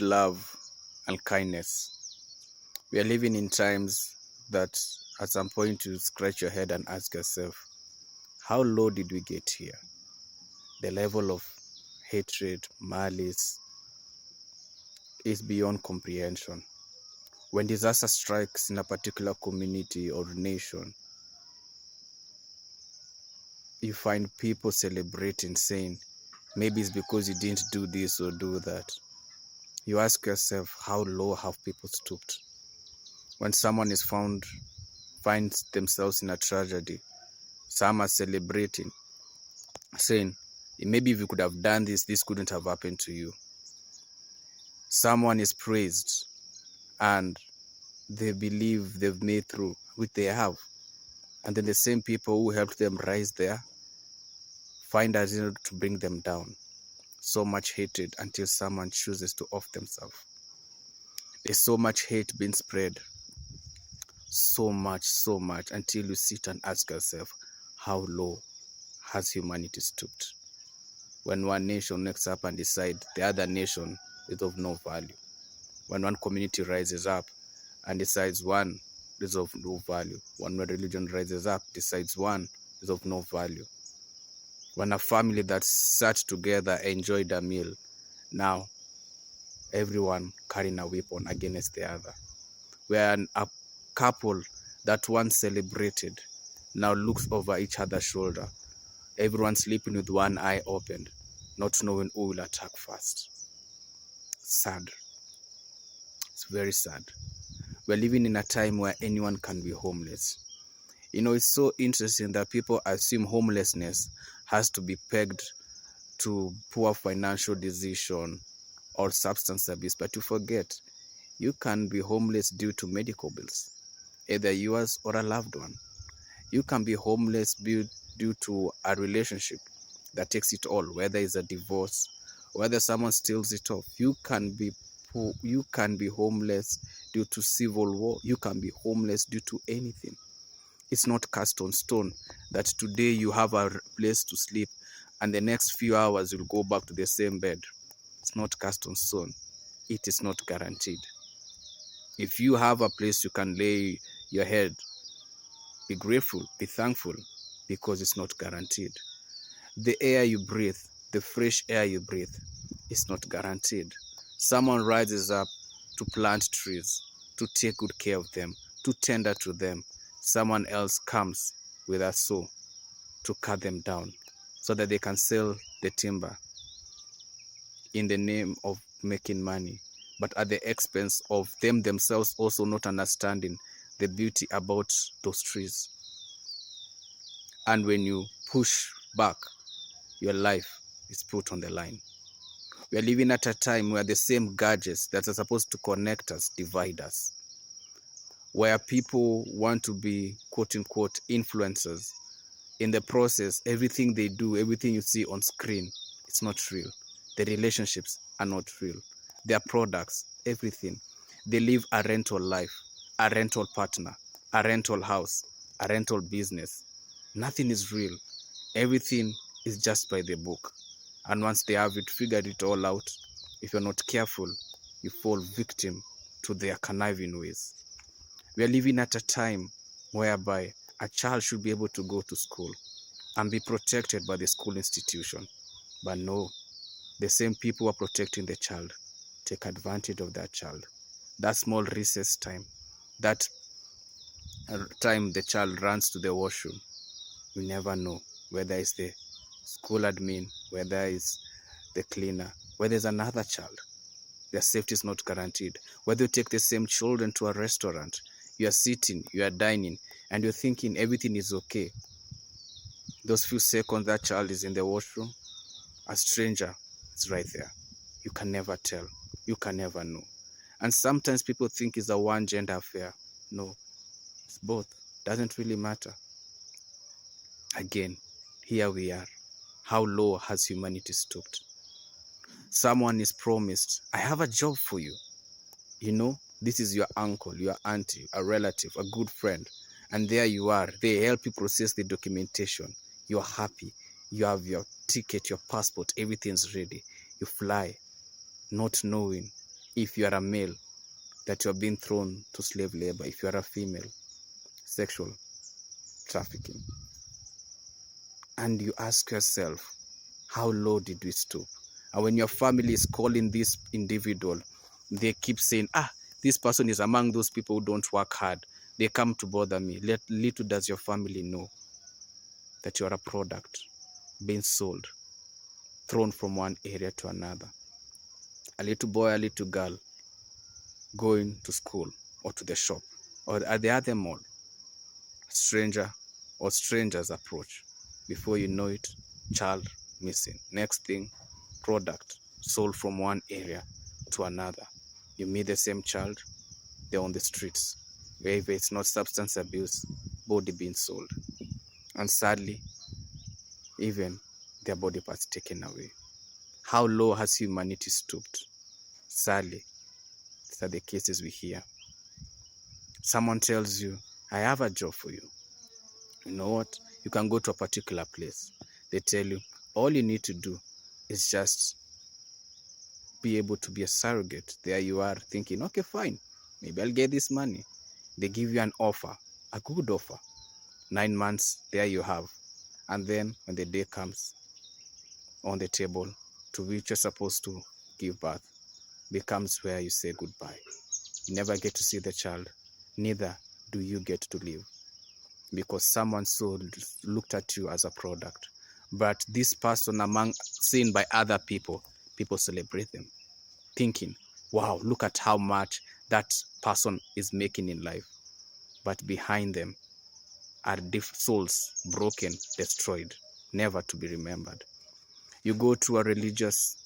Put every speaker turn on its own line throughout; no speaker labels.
Love and kindness. We are living in times that at some point you scratch your head and ask yourself, how low did we get here? The level of hatred, malice is beyond comprehension. When disaster strikes in a particular community or nation, you find people celebrating, saying, maybe it's because you didn't do this or do that. You ask yourself, how low have people stooped? When someone finds themselves in a tragedy, some are celebrating, saying, maybe if you could have done this, this couldn't have happened to you. Someone is praised and they believe they've made through, which they have. And then the same people who helped them rise there find a reason to bring them down. So much hatred until someone chooses to off themselves. There's so much hate being spread. So much until you sit and ask yourself, how low has humanity stooped? When one nation wakes up and decide the other nation is of no value. When one community rises up and decides one is of no value. When one religion rises up, decides one is of no value. When a family that sat together enjoyed a meal, now everyone carrying a weapon against the other. When a couple that once celebrated now looks over each other's shoulder. Everyone sleeping with one eye opened, not knowing who will attack first. Sad. It's very sad. We're living in a time where anyone can be homeless. It's so interesting that people assume homelessness has to be pegged to poor financial decision or substance abuse, but you forget you can be homeless due to medical bills, either yours or a loved one. You can be homeless due to a relationship that takes it all, whether it's a divorce, whether someone steals it off. You can be homeless due to civil war. You can be homeless due to anything. It's not cast on stone that today you have a place to sleep and the next few hours you'll go back to the same bed. It's not cast on stone. It is not guaranteed. If you have a place you can lay your head, be grateful, be thankful, because it's not guaranteed. The air you breathe, the fresh air you breathe, is not guaranteed. Someone rises up to plant trees, to take good care of them, to tender to them. Someone else comes with a saw to cut them down so that they can sell the timber in the name of making money, but at the expense of them themselves also not understanding the beauty about those trees. And when you push back, your life is put on the line. We are living at a time where the same gadgets that are supposed to connect us divide us. Where people want to be quote-unquote influencers. In the process, everything they do, everything you see on screen, it's not real. The relationships are not real. Their products, everything. They live a rental life, a rental partner, a rental house, a rental business. Nothing is real. Everything is just by the book. And once they have figured it all out, if you're not careful, you fall victim to their conniving ways. We are living at a time whereby a child should be able to go to school and be protected by the school institution. But no, the same people who are protecting the child take advantage of that child. That small recess time, that time the child runs to the washroom, you never know whether it's the school admin, whether it's the cleaner, whether it's another child. Their safety is not guaranteed. Whether you take the same children to a restaurant, you are sitting, you are dining, and you're thinking everything is okay. Those few seconds that child is in the washroom, a stranger is right there. You can never tell. You can never know. And sometimes people think it's a one gender affair. No, it's both. Doesn't really matter. Again, here we are. How low has humanity stooped? Someone is promised, I have a job for you. This is your uncle, your auntie, a relative, a good friend. And there you are. They help you process the documentation. You're happy. You have your ticket, your passport, everything's ready. You fly, not knowing If you are a male, that you are being thrown to slave labor. If you are a female, sexual trafficking. And you ask yourself, how low did we stoop? And when your family is calling this individual, they keep saying, this person is among those people who don't work hard. They come to bother me. Little does your family know that you are a product being sold, thrown from one area to another. A little boy, a little girl going to school or to the shop or at the other mall. Stranger or strangers approach. Before you know it, child missing. Next thing, product sold from one area to another. You meet the same child, they're on the streets. Wherever it's not substance abuse, body being sold. And sadly, even their body parts taken away. How low has humanity stooped? Sadly, these are the cases we hear. Someone tells you, I have a job for you. You know what? You can go to a particular place. They tell you, all you need to do is just be able to be a surrogate. There you are thinking, okay, fine. Maybe I'll get this money. They give you an offer, a good offer. 9 months, there you have. And then when the day comes on the table to which you're supposed to give birth, becomes where you say goodbye. You never get to see the child. Neither do you get to live. Because someone so looked at you as a product. But this person seen by other people celebrate them, thinking, wow, look at how much that person is making in life. But behind them are souls broken, destroyed, never to be remembered. You go to a religious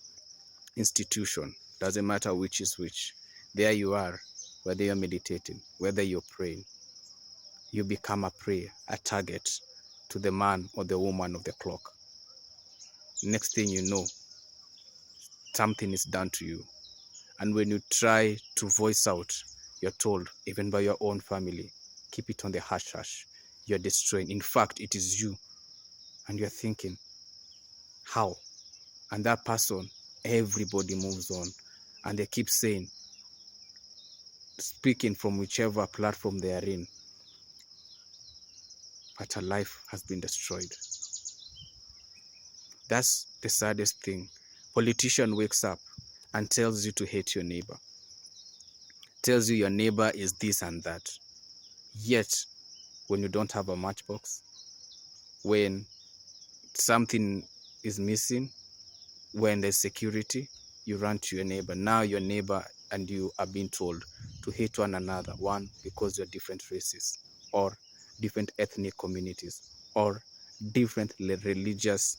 institution, doesn't matter which is which. There you are, whether you're meditating, whether you're praying. You become a prey, a target to the man or the woman of the clock. Next thing you know, something is done to you. And when you try to voice out, you're told, even by your own family, keep it on the hush hush. You're destroying. In fact, it is you. And you're thinking, how? And that person, everybody moves on. And they keep saying, speaking from whichever platform they are in, but her life has been destroyed. That's the saddest thing. Politician wakes up and tells you to hate your neighbor. Tells you your neighbor is this and that. Yet, when you don't have a matchbox, when something is missing, when there's security, you run to your neighbor. Now your neighbor and you are being told to hate one another. One, because you're different races, or different ethnic communities, or different religious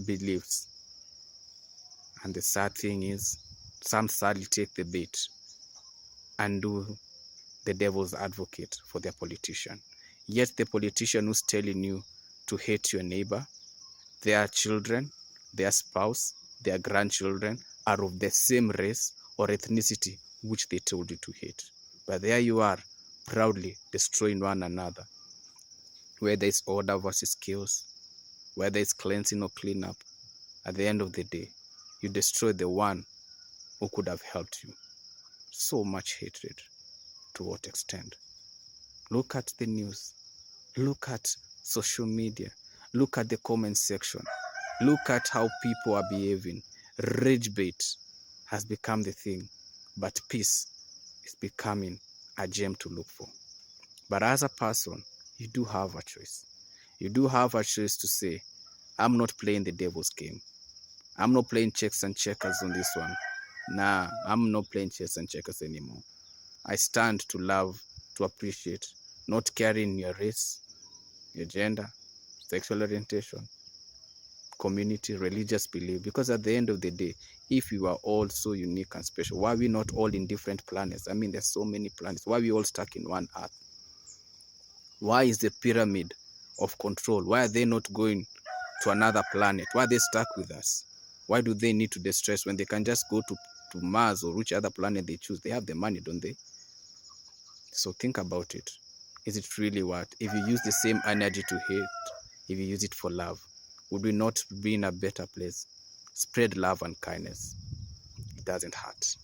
beliefs. And the sad thing is, some sadly take the bait and do the devil's advocate for their politician. Yet the politician who's telling you to hate your neighbor, their children, their spouse, their grandchildren are of the same race or ethnicity which they told you to hate. But there you are, proudly destroying one another. Whether it's order versus chaos, whether it's cleansing or cleanup, at the end of the day, you destroy the one who could have helped you. So much hatred. To what extent? Look at the news. Look at social media. Look at the comment section. Look at how people are behaving. Rage bait has become the thing, but peace is becoming a gem to look for. But as a person, you do have a choice. You do have a choice to say, I'm not playing the devil's game. I'm not playing checks and checkers on this one. Nah, I'm not playing chess and checkers anymore. I stand to love, to appreciate, not caring your race, your gender, sexual orientation, community, religious belief. Because at the end of the day, if you are all so unique and special, why are we not all in different planets? I mean, there's so many planets. Why are we all stuck in one earth? Why is the pyramid of control? Why are they not going to another planet? Why are they stuck with us? Why do they need to distress when they can just go to Mars or which other planet they choose? They have the money, don't they? So think about it. Is it really worth? If you use the same energy to hate, if you use it for love, would we not be in a better place? Spread love and kindness. It doesn't hurt.